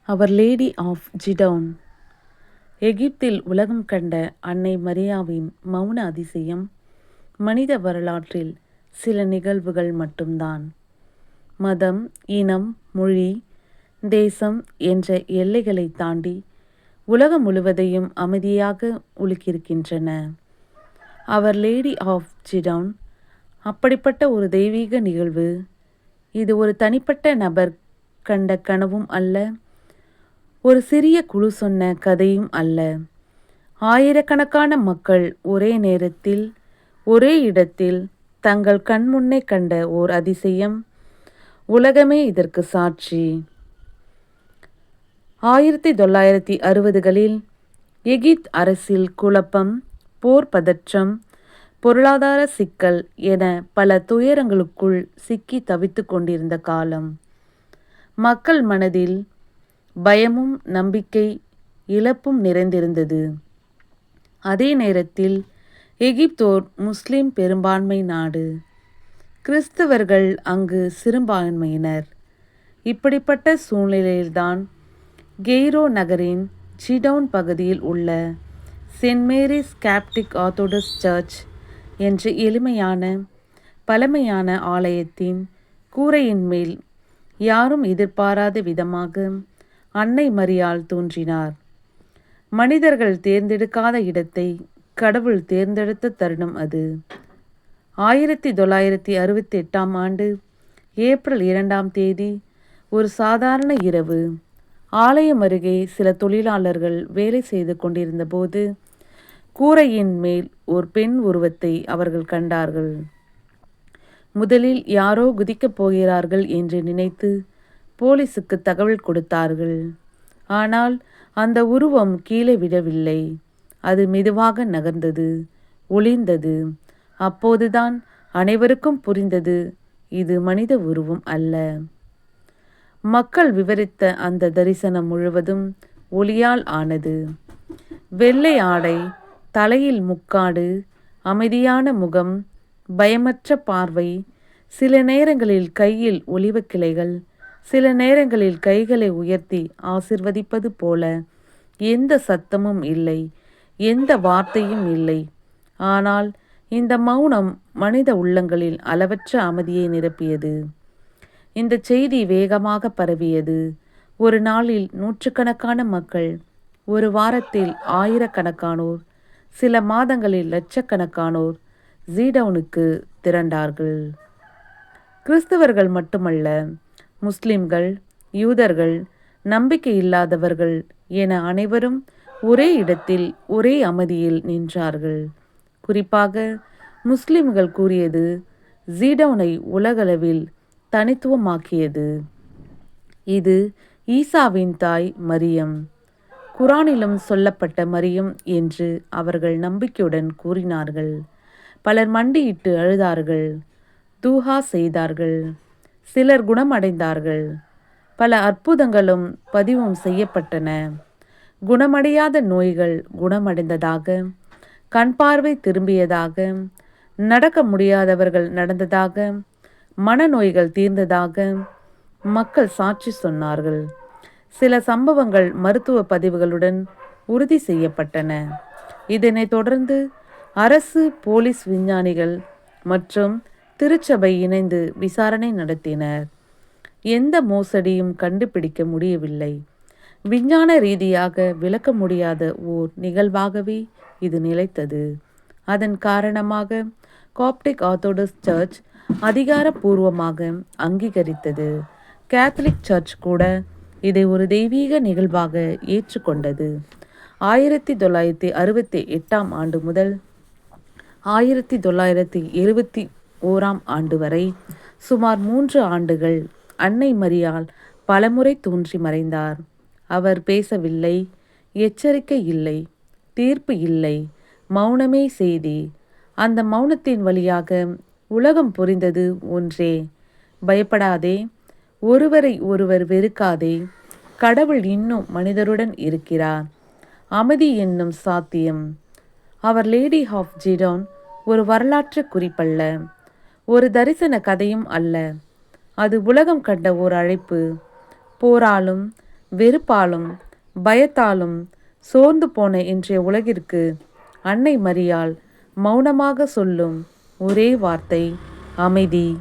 Our lady of ஜிடவுன். எகிப்தில் உலகம் கண்ட அன்னை மரியாவின் மௌன அதிசயம் மனித வரலாற்றில் சில நிகழ்வுகள் மட்டும்தான். மதம், இனம், மொழி, தேசம் என்ற எல்லைகளை தாண்டி உலகம் முழுவதையும் அமைதியாக உலுக்கியிருக்கின்றன. அவர் லேடி ஆஃப் ஜிடவுன் அப்படிப்பட்ட ஒரு தெய்வீக நிகழ்வு. இது ஒரு தனிப்பட்ட நபர் கண்ட கனவும் அல்ல, ஒரு சிறிய குழு சொன்ன கதையும் அல்ல. ஆயிரக்கணக்கான மக்கள் ஒரே நேரத்தில் ஒரே இடத்தில் தங்கள் கண்முன்னே கண்ட ஓர் அதிசயம். உலகமே இதற்கு சாட்சி. 1960களில் எகிப்து அரசில் குழப்பம், போர் பதற்றம், பொருளாதார சிக்கல் என பல துயரங்களுக்குள் சிக்கி தவித்து கொண்டிருந்த காலம். மக்கள் மனதில் பயமும் நம்பிக்கை இழப்பும் நிறைந்திருந்தது. அதே நேரத்தில் எகிப்தோர் முஸ்லிம் பெரும்பான்மை நாடு, கிறிஸ்தவர்கள் அங்கு சிறுபான்மையினர். இப்படிப்பட்ட சூழ்நிலையில்தான் கெய்ரோ நகரின் ஜிடவுன் பகுதியில் உள்ள செயின்ட் மேரிஸ் கேப்டிக் ஆர்த்தோடாக்ஸ் சர்ச் என்ற எளிமையான பழமையான ஆலயத்தின் கூரையின் மேல் யாரும் எதிர்பாராத விதமாக அன்னை மரியாள் தோன்றினார். மனிதர்கள் தேர்ந்தெடுக்காத இடத்தை கடவுள் தேர்ந்தெடுத்த தருணம் அது. 1968ஆம் ஆண்டு ஏப்ரல் 2ஆம் தேதி ஒரு சாதாரண இரவு. ஆலயம் அருகே சில தொழிலாளர்கள் வேலை செய்து கொண்டிருந்த போது கூரையின் மேல் ஒரு பெண் உருவத்தை அவர்கள் கண்டார்கள். முதலில் யாரோ குதிக்கப் போகிறார்கள் என்று நினைத்து போலீசுக்கு தகவல் கொடுத்தார்கள். ஆனால் அந்த உருவம் கீழே விடவில்லை. அது மெதுவாக நகர்ந்தது, ஒளிர்ந்தது. அப்போதுதான் அனைவருக்கும் புரிந்தது, இது மனித உருவம் அல்ல. மக்கள் விவரித்த அந்த தரிசனம் முழுவதும் ஒளியால் ஆனது. வெள்ளை ஆடை, தலையில் முக்காடு, அமைதியான முகம், பயமற்ற பார்வை, சில நேரங்களில் கையில் ஒலிவக் கிளைகள், சில நேரங்களில் கைகளை உயர்த்தி ஆசிர்வதிப்பது போல. எந்த சத்தமும் இல்லை, எந்த வார்த்தையும் இல்லை. ஆனால் இந்த மௌனம் மனித உள்ளங்களில் அளவற்ற அமைதியை நிரப்பியது. இந்த செய்தி வேகமாக பரவியது. ஒரு நாளில் நூற்றுக்கணக்கான மக்கள், ஒரு வாரத்தில் ஆயிரக்கணக்கானோர், சில மாதங்களில் லட்சக்கணக்கானோர் ஜிடவுனுக்கு திரண்டார்கள். கிறிஸ்தவர்கள் மட்டுமல்ல, முஸ்லிம்கள், யூதர்கள், நம்பிக்கை இல்லாதவர்கள் என அனைவரும் ஒரே இடத்தில் ஒரே அமைதியில் நின்றார்கள். குறிப்பாக முஸ்லிம்கள் கூறியது ஜிடவுனை உலகளவில் தனித்துவமாக்கியது. இது ஈசாவின் தாய் மரியம், குரானிலும் சொல்லப்பட்ட மரியம் என்று அவர்கள் நம்பிக்கையுடன் கூறினார்கள். பலர் மண்டியிட்டு அழுதார்கள், தூஹா செய்தார்கள். சிலர் குணமடைந்தார்கள். பல அற்புதங்களும் பதிவும் செய்யப்பட்டன. குணமடையாத நோய்கள் குணமடைந்ததாக, கண் பார்வை திரும்பியதாக, நடக்க முடியாதவர்கள் நடந்ததாக, மனநோய்கள் தீர்ந்ததாக மக்கள் சாட்சி சொன்னார்கள். சில சம்பவங்கள் மருத்துவ பதிவுகளுடன் உறுதி செய்யப்பட்டன. இதனைத் தொடர்ந்து அரசு, போலீஸ், விஞ்ஞானிகள் மற்றும் திருச்சபை இணைந்து விசாரணை நடத்தினர். எந்த மோசடியும் கண்டுபிடிக்க முடியவில்லை. விஞ்ஞான ரீதியாக விளக்க முடியாத ஓர் நிகழ்வாகவே இது நிலைத்தது. அதன் காரணமாக காப்டிக் ஆர்த்தோடாக்ஸ் சர்ச் அதிகாரப்பூர்வமாக அங்கீகரித்தது. கேத்தலிக் சர்ச் கூட இதை ஒரு தெய்வீக நிகழ்வாக ஏற்றுக்கொண்டது. 1968ஆம் ஆண்டு முதல் 1971ஆம் ஆண்டு வரை சுமார் 3 ஆண்டுகள் அன்னை மரியாள் பலமுறை தோன்றி மறைந்தார். அவர் பேசவில்லை, எச்சரிக்கை இல்லை, தீர்ப்பு இல்லை, மௌனமே செய்தி. அந்த மௌனத்தின் வழியாக உலகம் புரிந்தது ஒன்றே: பயப்படாதே, ஒருவரை ஒருவர் வெறுக்காதே, கடவுள் இன்னும் மனிதருடன் இருக்கிறார், அமைதி என்னும் சாத்தியம். அவர் லேடி ஆஃப் ஜிடவுன் ஒரு வரலாற்று குறிப்பல்ல, ஒரு தரிசன கதையும் அல்ல. அது உலகம் கண்ட ஓர் அழைப்பு. போராலும் வெறுப்பாலும் பயத்தாலும் சோர்ந்து போன இன்றைய உலகிற்கு அன்னை மரியாள் மௌனமாக சொல்லும் ஒரே வார்த்தை அமைதி.